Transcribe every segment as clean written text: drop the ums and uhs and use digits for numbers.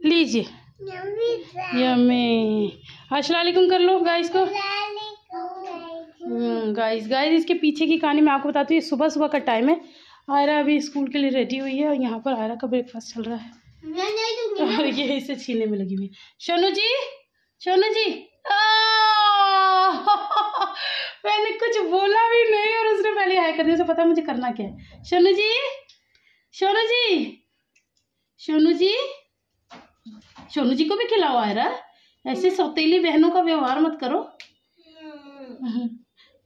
लीजिए यम्मी। अस्सलाम वालेकुम कर लो गाइस को। गाइस इसके पीछे की कहानी मैं आपको बताती हूँ। सुबह सुबह का टाइम है। आयरा अभी स्कूल के लिए रेडी हुई है और यहाँ पर आयरा का ब्रेकफास्ट चल रहा है और ये इसे छीनने में लगी हुई है। सोनू जी मैंने कुछ बोला भी नहीं और उसने पहले हाय कर दिया। उसे पता मुझे करना क्या है। सोनू जी को भी खिलाओ आयरा। ऐसे सौतेली बहनों का व्यवहार मत करो।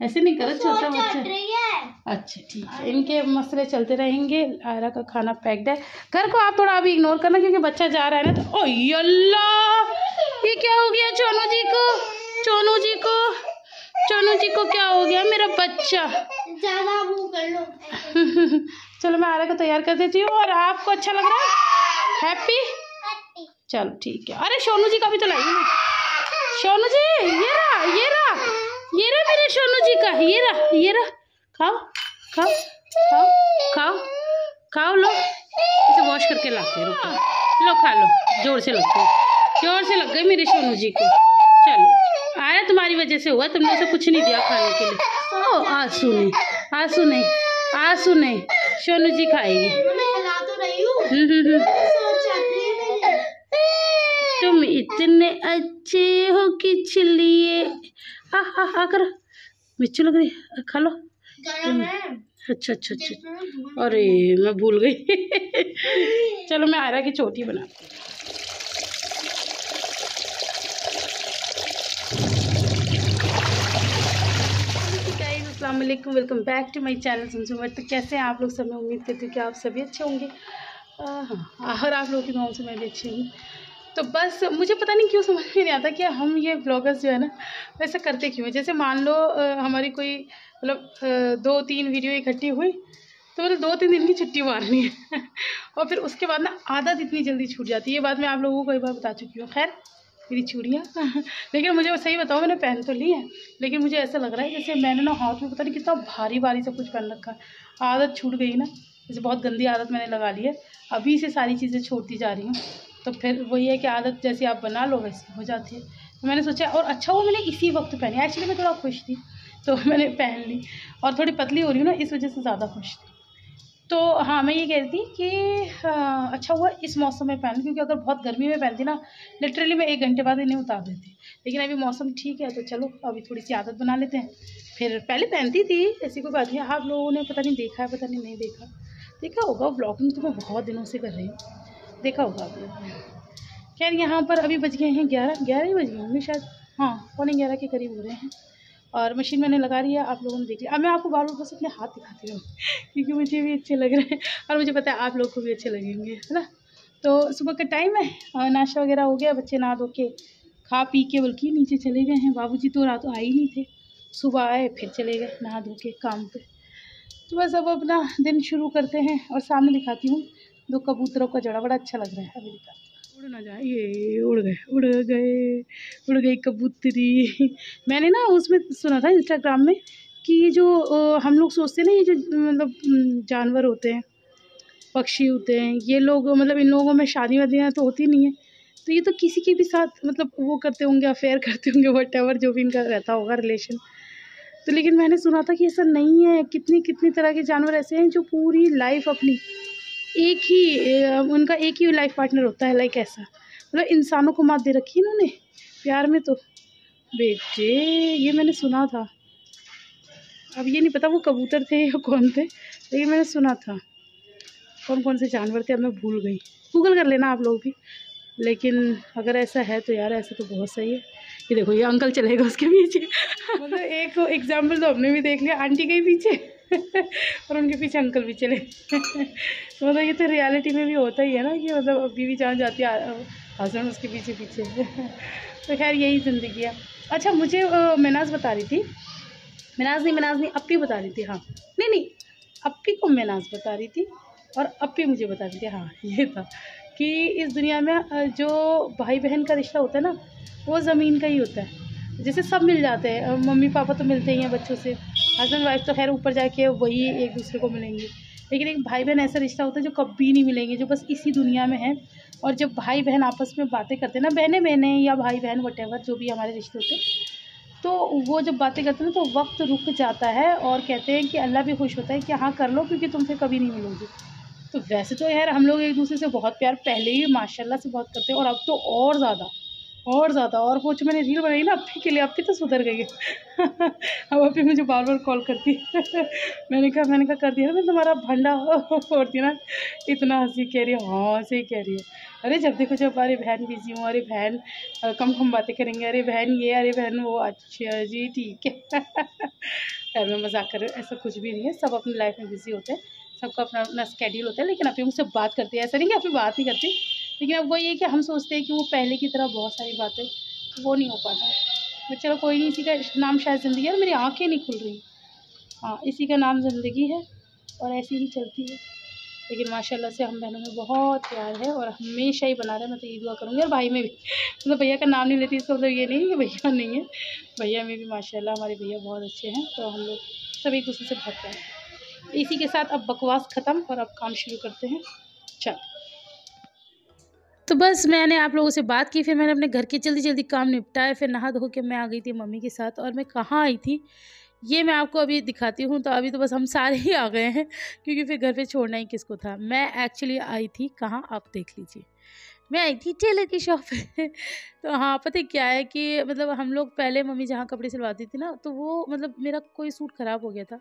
ऐसे नहीं करो छोटा बच्चा। अच्छा ठीक है, इनके मसले चलते रहेंगे। आयरा का खाना पैक्ड है। घर को आप थोड़ा अभी इग्नोर करना क्योंकि बच्चा जा रहा है ना। तो ओ अल्लाह, ये क्या हो गया सोनू जी को क्या हो गया मेरा बच्चा। ज्यादा मुंह कर लो। चलो मैं आयरा को तैयार कर देती हूँ। और आपको अच्छा लग रहा है? हैप्पी? चलो ठीक है। अरे सोनू जी का भी तो लाइए। सोनू जी ये रहा मेरे सोनू जी का। ये रहा खाओ लो। इसे वॉश करके लाते हैं। रुको लो खा लो। जोर से लग गई मेरे सोनू जी को। चलो आया तुम्हारी वजह से हुआ। तुमने उसे कुछ नहीं दिया खाने के लिए। ओ आंसू नहीं सोनू जी खाएगी। तुम इतने अच्छे हो किस लिए। करो मिर्ची लग रही है। खा लो। अच्छा। अरे मैं भूल गई। चलो मैं आयरा की चोटी बनाती हूँ। अस्सलाम वालेकुम, welcome back to my channel सुनसुमर। तो कैसे हैं आप लोग सब? मैं उम्मीद करती हूँ कि आप सभी अच्छे होंगे। और आप लोगों की दुआओं से मैं भी अच्छी हूँ। तो बस मुझे पता नहीं क्यों समझ में नहीं आता कि हम ये ब्लॉगर्स जो है ना वैसे करते क्यों हैं। जैसे मान लो हमारी कोई मतलब 2-3 वीडियो इकट्ठी हुई तो मतलब 2-3 दिन की छुट्टी मारनी है और फिर उसके बाद ना आदत इतनी जल्दी छूट जाती है। ये बात मैं आप लोगों को कई बार बता चुकी हूँ। खैर मेरी चूड़ियाँ लेकिन मुझे सही बताओ, मैंने पहन तो ली है लेकिन मुझे ऐसा लग रहा है जैसे मैंने ना हाथ में पता नहीं कितना भारी सब कुछ पहन रखा है। आदत छूट गई ना, जैसे बहुत गंदी आदत मैंने लगा ली है। अभी से सारी चीज़ें छोड़ती जा रही हूँ तो फिर वही है कि आदत जैसी आप बना लो वैसी हो जाती है। तो मैंने सोचा और अच्छा वो मैंने इसी वक्त पहनी। एक्चुअली मैं थोड़ा खुश थी तो मैंने पहन ली और थोड़ी पतली हो रही हूँ ना इस वजह से ज़्यादा खुश थी। तो हाँ मैं ये कह रही थी कि अच्छा हुआ इस मौसम में पहन, क्योंकि अगर बहुत गर्मी में पहनती ना लिटरली मैं 1 घंटे बाद इन्हें उतार देती। लेकिन अभी मौसम ठीक है तो चलो अभी थोड़ी सी आदत बना लेते हैं। फिर पहले पहनती थी, ऐसी कोई बात नहीं। आप लोगों ने पता नहीं देखा है पता नहीं देखा होगा। व्लॉगिंग तो मैं बहुत दिनों से कर रही हूँ, देखा होगा आप लोगों ने। खैर यहाँ पर अभी बज गए हैं 11 ही बज गए होंगे शायद। हाँ 11:15 के करीब हो रहे हैं और मशीन मैंने लगा रही है। आप लोगों ने देख लिया। अब मैं आपको बार बार बस अपने हाथ दिखाती हूँ क्योंकि मुझे भी अच्छे लग रहे हैं और मुझे पता है आप लोग को भी अच्छे लगेंगे, है ना। तो सुबह का टाइम है और नाश्ता वगैरह हो गया। बच्चे नहा धो के खा पी के बल्कि नीचे चले गए हैं। बाबूजी तो रात आए ही नहीं थे, सुबह आए फिर चले गए नहा धो के काम पे। तो बस अब अपना दिन शुरू करते हैं और सामने दिखाती हूँ 2 कबूतरों का जोड़ा। बड़ा अच्छा लग रहा है। अभी दिखाती हूँ। उड़ ना जाए, ये उड़ गई कबूतरी। मैंने ना उसमें सुना था इंस्टाग्राम में कि जो हम लोग सोचते हैं ना ये जो मतलब जानवर होते हैं, पक्षी होते हैं, ये लोग मतलब इन लोगों में शादी वादियाँ तो होती नहीं है तो ये तो किसी के भी साथ मतलब वो करते होंगे, अफेयर करते होंगे, व्हाटएवर जो भी इनका रहता होगा रिलेशन। तो लेकिन मैंने सुना था कि ऐसा नहीं है। कितनी तरह के जानवर ऐसे हैं जो पूरी लाइफ अपनी उनका एक ही लाइफ पार्टनर होता है। लाइक ऐसा मतलब इंसानों को मात दे रखी है इन्होंने प्यार में। तो बेटे ये मैंने सुना था। अब ये नहीं पता वो कबूतर थे या कौन थे, लेकिन मैंने सुना था कौन से जानवर थे। अब मैं भूल गई, गूगल कर लेना आप लोग भी। लेकिन अगर ऐसा है तो यार ऐसा तो बहुत सही है। ये देखो ये अंकल चलेगा उसके पीछे मतलब एक एग्जाम्पल तो हमने भी देख लिया, आंटी के पीछे और उनके पीछे अंकल भी चले मतलब ये तो रियलिटी में भी होता ही है ना कि मतलब बीवी जहाँ जाती है हस्बैंड उसके पीछे तो खैर यही ज़िंदगी है। अच्छा मुझे मेनाज बता रही थी, मेनाज नहीं अप्पी बता रही थी। हाँ नहीं अप्पी को मेनाज बता रही थी और अप्पी मुझे बता रही थी। हाँ ये था कि इस दुनिया में जो भाई बहन का रिश्ता होता है ना वो ज़मीन का ही होता है। जैसे सब मिल जाते हैं, मम्मी पापा तो मिलते ही हैं बच्चों से, हस्बैंड वाइफ तो खैर ऊपर जाके वही एक दूसरे को मिलेंगे, लेकिन एक भाई बहन ऐसा रिश्ता होता है जो कभी नहीं मिलेंगे, जो बस इसी दुनिया में है। और जब भाई बहन आपस में बातें करते हैं ना, बहनें बहनें या भाई बहन वटेवर जो भी हमारे रिश्ते होते हैं, तो वो जब बातें करते हैं ना तो वक्त रुक जाता है और कहते हैं कि अल्लाह भी खुश होता है कि हाँ कर लो, क्योंकि तुम फिर कभी नहीं मिलोगे। तो वैसे तो यार हम लोग एक दूसरे से बहुत प्यार पहले ही माशाल्लाह से बहुत करते हैं, और अब तो और ज़्यादा और ज़्यादा। और वो जो मैंने रील बनाई ना अप्पी के लिए, अप्पी तो सुधर गई है। अब अप्पी मुझे बार बार कॉल करती है। मैंने कहा कर दिया ना मैं तुम्हारा भंडा फोड़ती है ना, इतना हंसी कह रही है। हाँ सही कह रही है। अरे जब देखो जब अरे बहन बिजी हूँ, अरे बहन कम कम बातें करेंगे, अरे बहन ये, अरे बहन वो। अच्छा जी ठीक है। यार मैं मजाक कर रही हूँ, ऐसा कुछ भी नहीं है, सब अपनी लाइफ में बिजी होते हैं, सबका अपना अपना स्केड्यूल होता है। लेकिन अभी मुझसे बात करती है, ऐसा नहीं कि अभी बात नहीं करती, लेकिन अब वही है कि हम सोचते हैं कि वो पहले की तरह बहुत सारी बातें वो नहीं हो पाता है। तो चलो कोई नहीं, इसी का नाम शायद ज़िंदगी है। और मेरी आँखें नहीं खुल रही। हाँ इसी का नाम ज़िंदगी है और ऐसी ही चलती है। लेकिन माशाल्लाह से हम बहनों में बहुत प्यार है और हमेशा ही बना रहे। मैं तो ये दुआ करूँगी। और भाई में भी, मतलब भैया का नाम नहीं लेती इसका मतलब ये नहीं कि भैया नहीं है, भैया में भी माशाल्लाह हमारे भैया बहुत अच्छे हैं। तो हम लोग सब एक दूसरे से बहुत प्यार है। इसी के साथ अब बकवास ख़त्म और अब काम शुरू करते हैं। चल तो बस मैंने आप लोगों से बात की, फिर मैंने अपने घर के जल्दी जल्दी काम निपटाए, फिर नहा धो के मैं आ गई थी मम्मी के साथ। और मैं कहाँ आई थी ये मैं आपको अभी दिखाती हूँ। तो अभी तो बस हम सारे ही आ गए हैं, क्योंकि फिर घर पे छोड़ना ही किसको था। मैं एक्चुअली आई थी कहाँ, आप देख लीजिए, मैं आई थी टेलर की शॉप पे। तो हाँ पता है क्या है कि मतलब हम लोग पहले मम्मी जहाँ कपड़े सिलवाती थी ना, तो वो मतलब मेरा कोई सूट ख़राब हो गया था।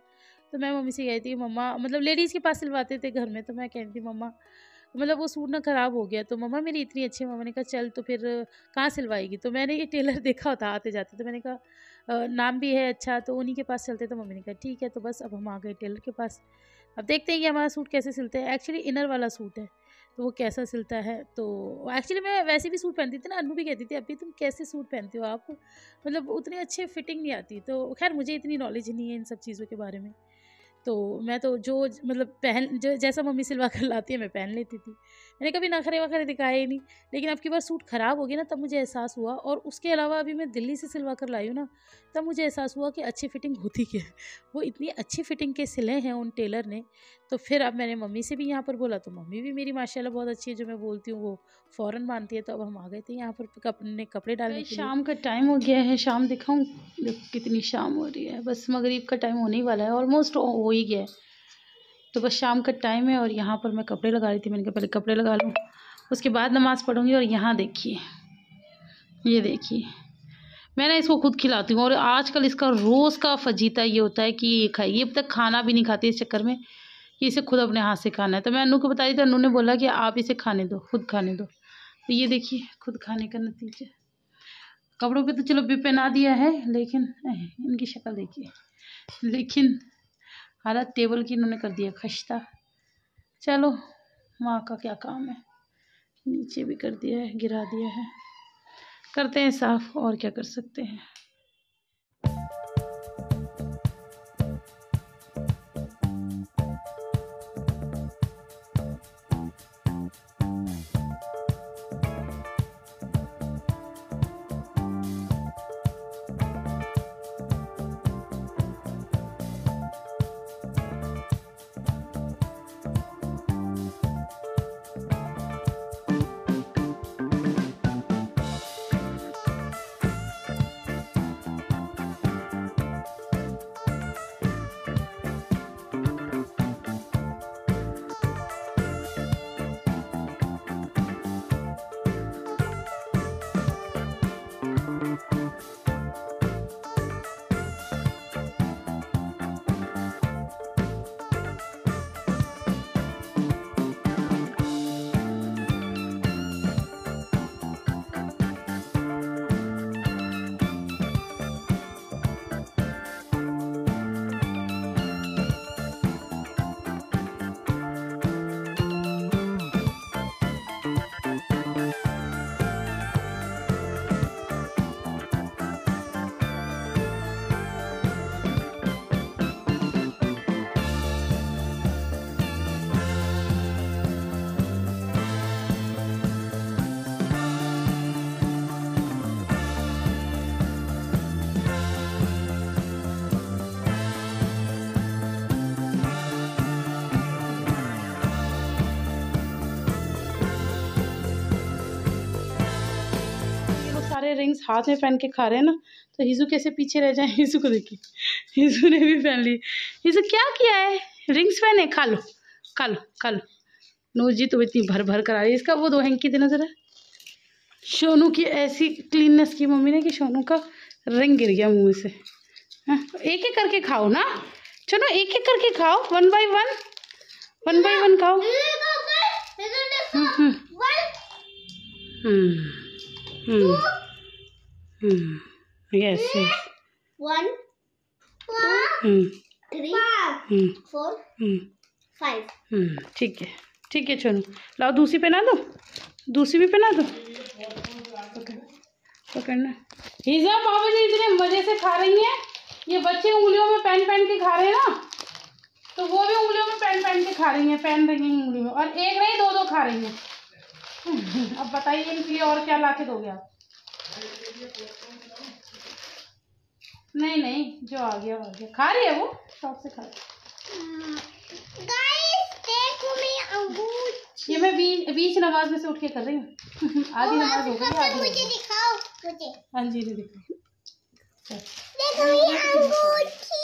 तो मैं मम्मी से कही थी मम्मा, मतलब लेडीज़ के पास सिलवाते थे घर में, तो मैं कहती थी मम्मा मतलब वो सूट ना ख़राब हो गया। तो मम्मा मेरी इतनी अच्छी, मम्मा ने कहा चल तो फिर कहाँ सिलवाएगी। तो मैंने ये टेलर देखा था आते जाते, तो मैंने कहा नाम भी है अच्छा, तो उन्हीं के पास चलते। तो मम्मी ने कहा ठीक है। तो बस अब हम आ गए टेलर के पास। अब देखते हैं कि हमारा सूट कैसे सिलते हैं। एक्चुअली इनर वाला सूट है, तो वो कैसा सिलता है। तो एक्चुअली मैं वैसे भी सूट पहनती थी ना, अनु भी कहती थी अभी तुम कैसे सूट पहनती हो, आप मतलब उतने अच्छे फिटिंग नहीं आती। तो खैर मुझे इतनी नॉलेज नहीं है इन सब चीज़ों के बारे में। तो मैं तो जो मतलब जो जैसा मम्मी सिलवा कर लाती है मैं पहन लेती थी। मैंने कभी नखरे वखरे दिखाए ही नहीं। लेकिन अब की बार सूट ख़राब हो गया ना, तब मुझे एहसास हुआ। और उसके अलावा अभी मैं दिल्ली से सिलवा कर लाई हूँ ना, तब मुझे एहसास हुआ कि अच्छी फ़िटिंग होती क्या है। वो इतनी अच्छी फ़िटिंग के सिले हैं उन टेलर ने। तो फिर अब मैंने मम्मी से भी यहाँ पर बोला, तो मम्मी भी मेरी माशाल्लाह बहुत अच्छी है, जो मैं बोलती हूँ वो फ़ौरन मानती है। तो अब हम आ गए थे यहाँ पर अपने कपड़े डालने के लिए। शाम का टाइम हो गया है, शाम दिखाऊँ देखो कितनी शाम हो रही है। बस मगरिब का टाइम होने ही वाला है, ऑलमोस्ट हो ही गया है। तो बस शाम का टाइम है और यहाँ पर मैं कपड़े लगा रही थी। मैंने कहा पहले कपड़े लगा लूँ, उसके बाद नमाज़ पढ़ूँगी। और यहाँ देखिए, ये देखिए, मैं ना इसको खुद खिलाती हूँ। और आजकल इसका रोज़ का फजीता ये होता है कि ये खाई, ये अब तक खाना भी नहीं खाती इस चक्कर में कि इसे खुद अपने हाथ से खाना है। तो मैं अनु को बता रही थी, अनु ने बोला कि आप इसे खाने दो, खुद खाने दो। तो ये देखिए खुद खाने का नतीजा। कपड़ों पे तो चलो भी पहना दिया है, लेकिन इनकी शक्ल देखिए, लेकिन हालत टेबल की इन्होंने कर दिया खस्ता। चलो माँ का क्या काम है, नीचे भी कर दिया है, गिरा दिया है, करते हैं साफ, और क्या कर सकते हैं। खा रहे हैं, रिंग्स हाथ में पहन के खा रहे हैं ना, तो हिजू कैसे पीछे रह जाए। हिजू को देखिए, हिजू ने भी पहन ली। हिजू क्या किया है, रिंग्स पहने, खा लो खा लो खा लो। नूर जी तो इतनी भर भर कर आ रही है। इसका वो दो हैंकी देना जरा। सोनू की ऐसी क्लीननेस की मम्मी ने कि सोनू का रिंग गिर गया मुँह से। हाँ, एक एक करके खाओ ना, चलो एक एक करके खाओ, वन बाय वन खाओ। Yes yes 1 2 3 4 5। ठीक है चलो, लाओ दूसरी पहना दो, दूसरी भी पहना दो। पकड़ना। हिजा पापा जी इतने मजे से खा रही हैं, ये बच्चे उंगलियों में पहन के खा रहे हैं ना, तो वो भी उंगलियों में पहन के खा रही हैं, पहन रही हैं उंगली में, और एक नहीं दो खा रही हैं। अब बताइए इनके लिए और क्या ला के दोगे आप? नहीं जो आ गया खा रही है वो, शौक से खा रही है। ये मैं बीच नमाज में से उठ के कर रही हूँ। आधी नमाज हो गई, आधी मुझे दिखाओ मुझे। हाँ जी दिखाओ। देखो ये अंगूठी।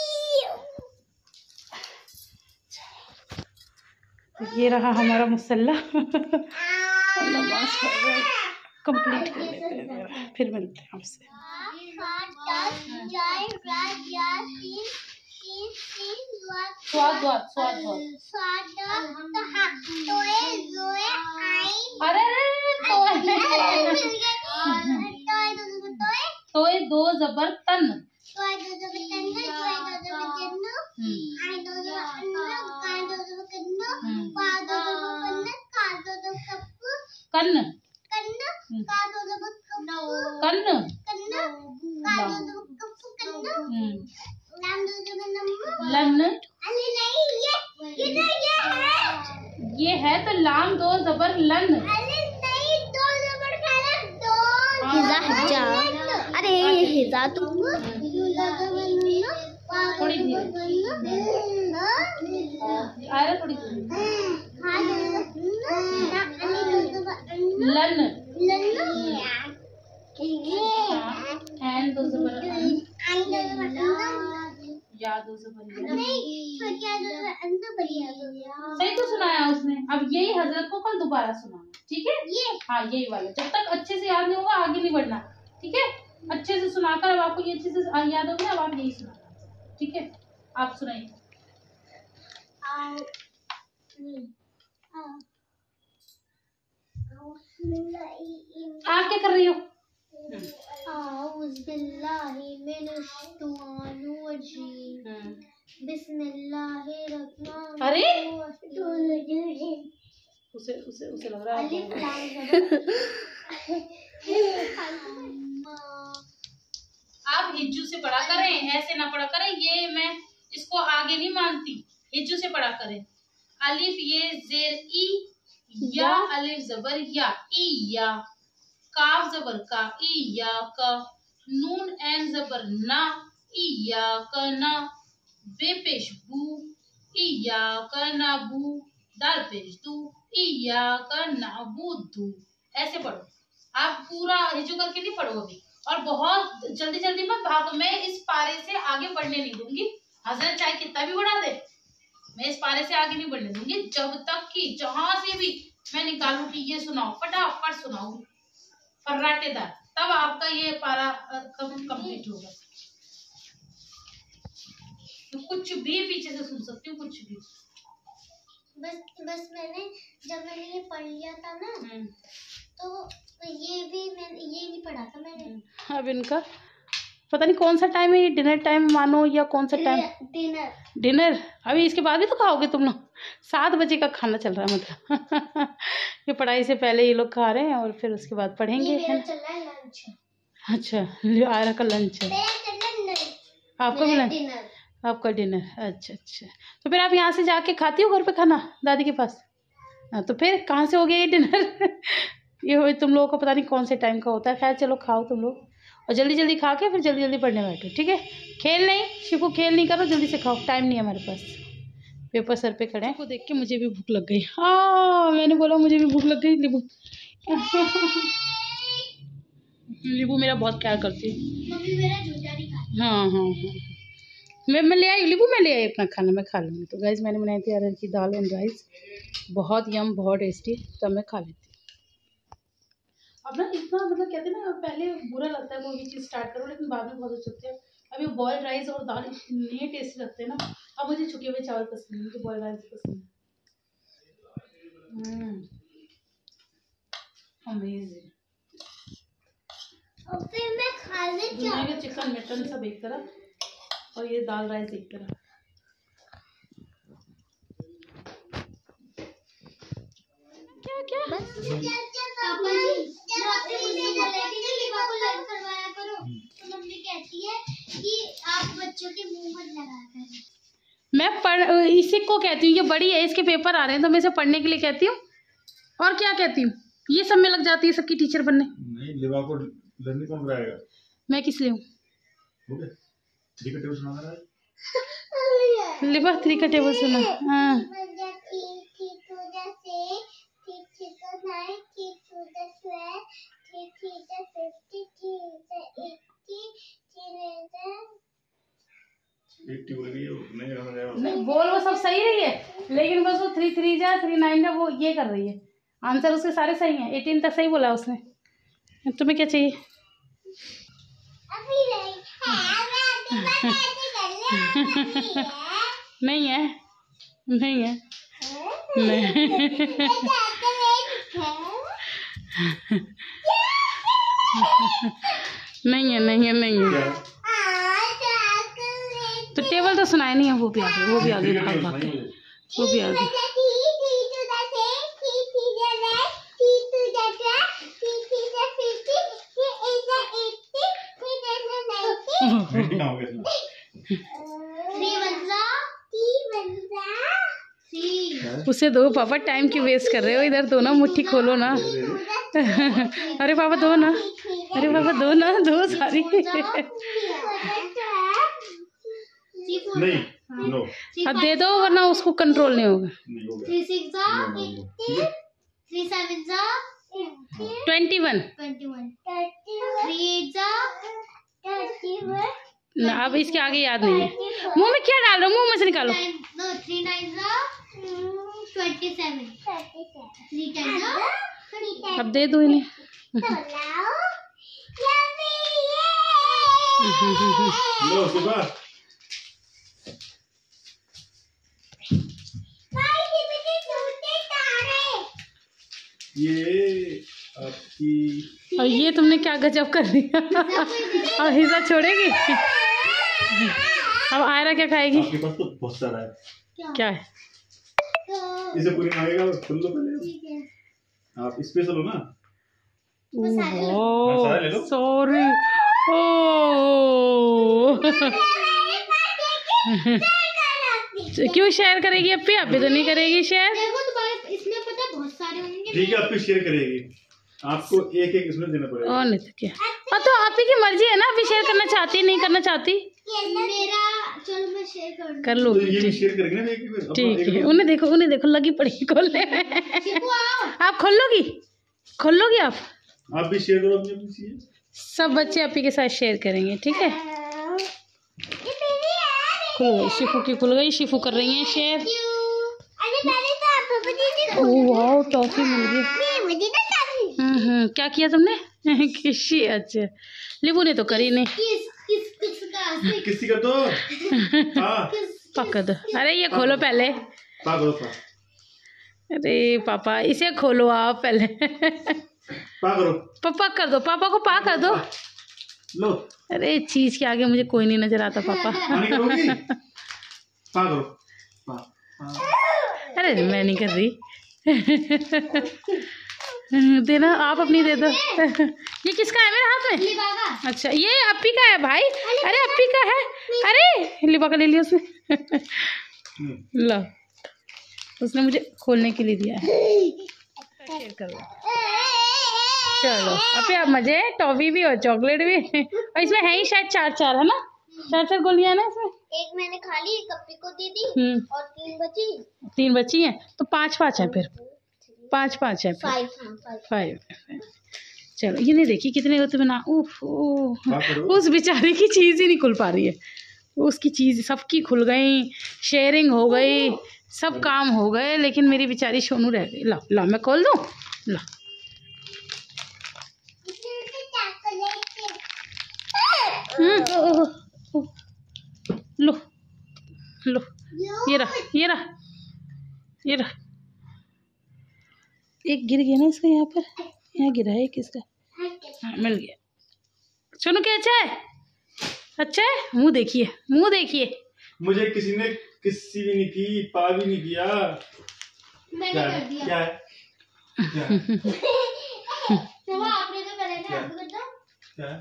ये रहा हमारा मुसल्ला। नमाज कंप्लीट कर लेते हैं, फिर मिलते हैं आपसे। तोय दो जबर तन, कन्न लन, ये है तो लाम दो जबर लन। हिजा अरे हिजा तो थोड़ी लन एंड दो जबर या दो जबर सही तो सुनाया उसने। अब यही हजरत को कल दोबारा सुनाना, ठीक है? ये हाँ यही वाला, जब तक अच्छे से याद नहीं होगा आगे नहीं बढ़ना, ठीक है? अच्छे से सुनाकर अब आपको ये अच्छे से याद होगा, अब आप यही सुनाना, ठीक है? आप सुनाइए। आप क्या कर रही हो? अरे उसे लग रहा है आप हिज्जू से पढ़ा करें, ऐसे ना पढ़ा करें। ये मैं इसको आगे नहीं मानती, हिज्जू से पढ़ा करें। अलिफ ये जेर ई, या अलिफ जबर या, ई या, काफ जबर का, ई या का, नून एन जबर ना, ई या का ना, बे पेश बू, ई या का ना बू, दाल पेश दू, ई या का ना बू दू। ऐसे पढ़ो आप, पूरा हिज्जू करके नहीं पढ़ो अभी, और बहुत जल्दी जल्दी मत भागो। मैं इस पारे से आगे बढ़ने नहीं दूंगी, हजरत चाहे कितना भी बढ़ा दे, मैं इस पारे से आगे नहीं बढ़ने दूंगी जब तक कि जहां से भी मैं निकालू कि ये सुनाओ, फटाफट सुनाऊंगी फर्राटेदार, तब आपका ये पारा कंप्लीट होगा। तो कुछ भी पीछे से सुन सकती हूँ, कुछ भी। बस जब मैंने ये पढ़ लिया था ना, तो ये नहीं पढ़ा था मैंने। अब इनका पता नहीं कौन सा टाइम है, ये डिनर टाइम मानो या कौन सा टाइम? डिनर अभी इसके बाद भी तो खाओगे तुम लोग? 7 बजे का खाना चल रहा है मतलब। ये पढ़ाई से पहले ये लोग खा रहे हैं और फिर उसके बाद पढ़ेंगे। मेरा चल रहा है लंच। अच्छा आयरा का लंच है, आपका भी लंच, आपका डिनर। अच्छा तो फिर आप यहाँ से जाके खाती हो घर पे खाना दादी के पास? तो फिर कहाँ से हो गया ये डिनर? ये तुम लोगों को पता नहीं कौन से टाइम का होता है। खैर चलो खाओ तुम लोग, और जल्दी जल्दी खा के फिर जल्दी जल्दी पढ़ने बैठो, ठीक है? खेल नहीं शिफू, खेल नहीं करो, जल्दी से खाओ, टाइम नहीं है हमारे पास, पेपर सर पे खड़े हैं। को देख के मुझे भी भूख लग गई। हाँ मैंने बोला मुझे भी भूख लग गई। लीबू मेरा बहुत ख्याल करती है। मम्मी मेरा जूता नहीं खाती। हाँ हाँ हाँ, मैं ले आई लीबू, मैं ले आई अपना खाना, मैं खा लूँगी। तो गाइस मैंने बनाई थी अरहर की दाल एंड राइस, बहुत यम, बहुत टेस्टी। तब मैं खा लेती हूँ। अब ना इतना मतलब कहते हैं ना, पहले बुरा लगता है कोई भी चीज़ स्टार्ट करो, लेकिन बाद में बहुत अच्छे लगते हैं। अभी बॉइल्ड राइस और दाल इतने टेस्टी लगते हैं ना। अब मुझे छुके हुए चावल पसंद है, मुझे बॉइल्ड राइस पसंद है। अमेजिंग। और फिर मैं खा लेती दुनिया के चिकन मटन सब एक तरफ और ये दाल राइस एक तरफ। क्या क्या पापा जी, मैं आपसे मुझसे बोल रही थी ना लिबा को लर्न करवाया करो, तो मम्मी कहती है कि आप बच्चों के मुंह मत लगाया करो। मैं इसी को कहती हूँ, ये बड़ी है, इसके पेपर आ रहे हैं तो मैं इसे पढ़ने के लिए कहती हूँ। और क्या कहती हूँ, ये सब में लग जाती है सबकी टीचर बनने। नहीं, लिबा को लर्निंग कौन कराएगा? मैं किस लिए हूँ? हो गया, 3 का टेबल सुना रहा है। लिबा 3 का टेबल सुना। हाँ नहीं, बोल वो सब सही रही है, लेकिन बस वो 3 3 जा 3 9 जा वो ये कर रही है। आंसर उसके सारे सही हैं, 18 तक सही बोला उसने। तुम्हें क्या चाहिए? नहीं है, नहीं है, नहीं नहीं है, नहीं है, नहीं है। तो टेबल तो सुनाया नहीं है, वो भी आ गए, वो भी आ गए भाग भाग के, वो भी आ गए। उसे दो पापा, टाइम की वेस्ट कर रहे हो, इधर दो ना, मुट्ठी खोलो ना। अरे पापा दो ना, अरे पापा दो ना, दो सारी। नहीं, नो। अब दे दो वरना उसको कंट्रोल नहीं होगा। 3 6 3 7 21 ना, अब इसके आगे याद नहीं है। मुंह में क्या डाल रहे हो, मुंह में से निकालो। 3 9 27 3 10 अब दे दो इन्हें। लो सुबह। ये आपकी, और ये तुमने क्या गजब कर दिया। और हिस्सा छोड़ेगी। अब आयरा क्या खाएगी? आपके पास तो बहुत सारा है। क्या है? इसे पूरी मांगेगा, सुन लो पहले। आप स्पेशल हो ना। ओह सारा ले लो। सॉरी। ओ क्यों शेयर करेगी अपी? अभी तो नहीं करेगी शेयर। देखो तुम्हारे इसमें पता है बहुत सारे होंगे। ठीक है, आपको शेयर करेगी, आपको एक एक इसमें देना पड़ेगा। और नहीं तो क्या। और तो आप ही की मर्जी है ना, अभी शेयर करना चाहती नहीं करना चाहती मेरा, चलो मैं शेयर कर लो। तो ये भी शेयर करेंगे ना एक एक। ठीक है, उन्हें देखो, उन्हें देखो, लगी पड़ी खोलने। आप खोल लोगी, खोल लोगी आप भी शेयर करो अपनी अपनी चीजें। सब बच्चे आपी के साथ शेयर करेंगे, ठीक है। खुल गई शिफू की, खुल गई। शिफू कर रही हैं शेयर। वाह टॉफी मिल गई। क्या किया तुमने? किसी अच्छा लिबू ने तो करी नहीं। किसी का तो पक्का दो। अरे ये खोलो पहले। अरे पापा इसे खोलो आप पहले। पापा कर दो, पापा को पा कर दो। लो। अरे चीज के आगे मुझे कोई नहीं नजर आता पापा। अरे मैं नहीं कर रही। देना आप अपनी दे दो। ये किसका है मेरे हाथ में? अच्छा ये अपी का है भाई। अरे अपी का है। अरे लिबा का ले लिया उसने। लो उसने मुझे खोलने के लिए दिया है। शेयर करो। चलो अपी आप मजे, टॉफी भी और चॉकलेट भी। और इसमें है ही शायद 4 है ना, 4 गोलियां है ना इसमें। एक मैंने खा ली, एक अपी को दी थी और 3 बची हैं तो 5 है, फिर 5 है। 5। चलो ये नहीं देखी कितने होते बना। उफ उस बेचारे की चीज़ ही नहीं खुल पा रही है। उसकी चीज़ सबकी खुल गई, शेयरिंग हो गई, सब काम हो गए, लेकिन मेरी बेचारी सोनू रह गई। ला ला मैं खोल दूँ, ला लो लो, ये रहा ये रहा ये रहा। एक गिर गया ना इसका, यहाँ पर, यहाँ गिरा है एक इसका। हाँ मिल गया। सोनू क्या अच्छा है? अच्छा है? मुंह देखिए, मुंह देखिए। मुझे किसी ने किसी भी नहीं की, पा भी नहीं किया। मैंने क्या कर दिया। क्या है क्या है? तो आपने तो करे थे, आप कर दो। क्या है?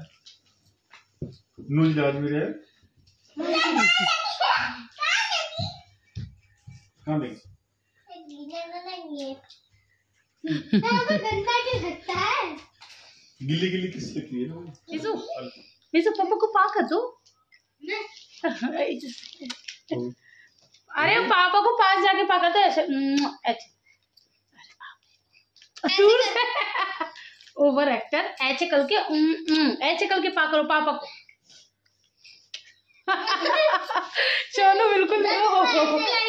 नून जाज मेरे है। कहाँ देख? गंदा क्यों लगता है? गिल्ली गिल्ली किस लगती है? मिसू पापा को पा कर दो। अरे पापा को पास जाके पकड़ दो ऐसे। ओवर एक्टर, ऐसे करके पकड़ो पापा को। सोनू बिल्कुल नहीं,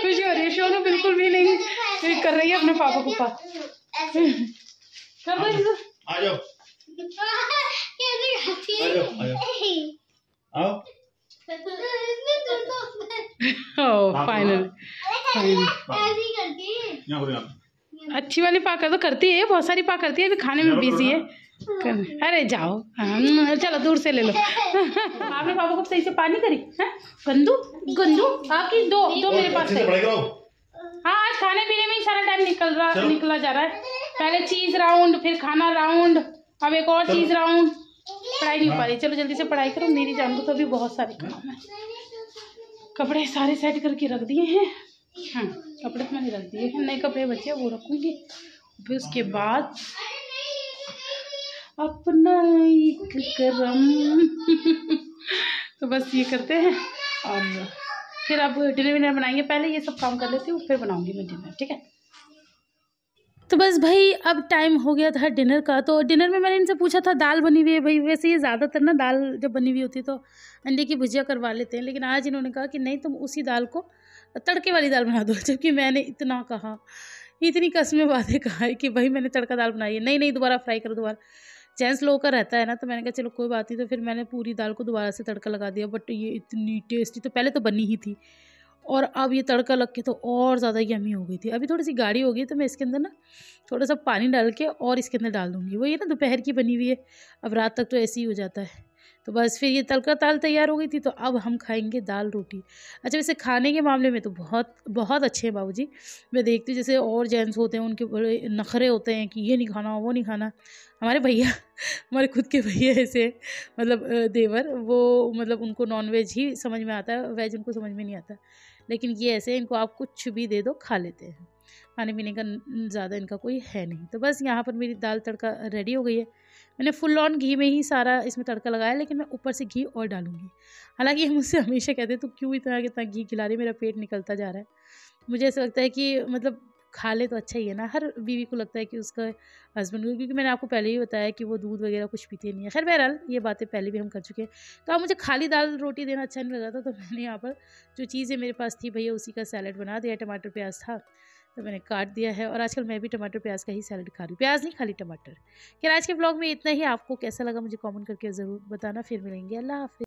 खुशी हो रही है। सोनू बिल्कुल भी नहीं कर रही है अपने पापा को पास। कर दो। आ जाओ कैसे आ जाओ आओ। फाइनल ऐसे ही करती है। यहाँ करो, यहाँ। अच्छी वाली पाकर तो करती है, बहुत सारी पाक करती है, अभी खाने में बिजी है। अरे जाओ, हाँ, चलो दूर से ले लो। आपने पापा को सही से पानी करी है? गंदू गंदू आपकी दो मेरे पास है। हाँ आज खाने पीने में ही सारा टाइम निकला जा रहा है। पहले चीज राउंड, फिर खाना राउंड, अब एक और चीज राउंड। पढ़ाई नहीं हो पा रही। चलो जल्दी से पढ़ाई करो, मेरी जान को तो अभी बहुत सारे काम है। कपड़े सारे सेट करके रख दिए हैं। हाँ कपड़े तो मैंने रख दिए हैं, नए कपड़े बचे वो रखूंगी। फिर उसके बाद अपना एक करम। तो बस ये करते हैं और फिर अब डिनर विनर बनाएंगे। पहले ये सब काम कर लेती हूँ, फिर बनाऊंगी मैं डिनर, ठीक है। तो बस भाई अब टाइम हो गया था डिनर का। तो डिनर में मैंने इनसे पूछा था दाल बनी हुई है भाई। वैसे ये ज़्यादातर ना दाल जब बनी हुई होती है तो अंडे की भुजिया करवा लेते हैं, लेकिन आज इन्होंने कहा कि नहीं तुम उसी दाल को तड़के वाली दाल बना दो। जबकि मैंने इतना कहा, इतनी कसमें बातें कहा है कि भाई मैंने तड़का दाल बनाई है। नहीं दोबारा फ्राई करो दोबारा। जेंट्स लोगों का रहता है ना, तो मैंने कहा चलो कोई बात नहीं। तो फिर मैंने पूरी दाल को दोबारा से तड़का लगा दिया। बट ये इतनी टेस्टी, तो पहले तो बनी ही थी और अब ये तड़का लग के तो और ज़्यादा यम्मी हो गई थी। अभी थोड़ी सी गाढ़ी हो गई तो मैं इसके अंदर ना थोड़ा सा पानी डाल के और इसके अंदर डाल दूँगी। वो ये ना दोपहर की बनी हुई है, अब रात तक तो ऐसे ही हो जाता है। तो बस फिर ये तड़का दाल तैयार हो गई थी। तो अब हम खाएंगे दाल रोटी। अच्छा वैसे खाने के मामले में तो बहुत बहुत अच्छे हैं बाबूजी। मैं देखती हूँ जैसे और जेंट्स होते हैं उनके बड़े नखरे होते हैं कि ये नहीं खाना वो नहीं खाना। हमारे भैया, हमारे खुद के भैया ऐसे मतलब देवर, वो मतलब उनको नॉन वेज ही समझ में आता है, वेज उनको समझ में नहीं आता। लेकिन ये ऐसे इनको आप कुछ भी दे दो खा लेते हैं। खाने पीने का ज़्यादा इनका कोई है नहीं। तो बस यहाँ पर मेरी दाल तड़का रेडी हो गई है। मैंने फुल ऑन घी में ही सारा इसमें तड़का लगाया, लेकिन मैं ऊपर से घी और डालूंगी। हालांकि ये मुझसे हमेशा कहते हैं तो क्यों इतना घी खिला रही, मेरा पेट निकलता जा रहा है। मुझे ऐसा लगता है कि मतलब खा ले तो अच्छा ही है ना। हर बीवी को लगता है कि उसका हस्बैंड, क्योंकि मैंने आपको पहले ही बताया कि वो दूध वगैरह कुछ पीते नहीं है। खैर बहरहाल ये बातें पहले भी हम कर चुके हैं। तो अब मुझे खाली दाल रोटी देना अच्छा नहीं लगा था, तो मैंने यहाँ पर जो चीज़ें मेरे पास थी भैया उसी का सैलेड बना दिया। टमाटर प्याज था तो मैंने काट दिया है, और आजकल मैं भी टमाटर प्याज का ही सैलेड खा रही हूँ, प्याज नहीं खाली टमाटर। खैर आज के ब्लॉग में इतना ही। आपको कैसा लगा मुझे कमेंट करके ज़रूर बताना। फिर मिलेंगे, अल्लाह हाफिज़।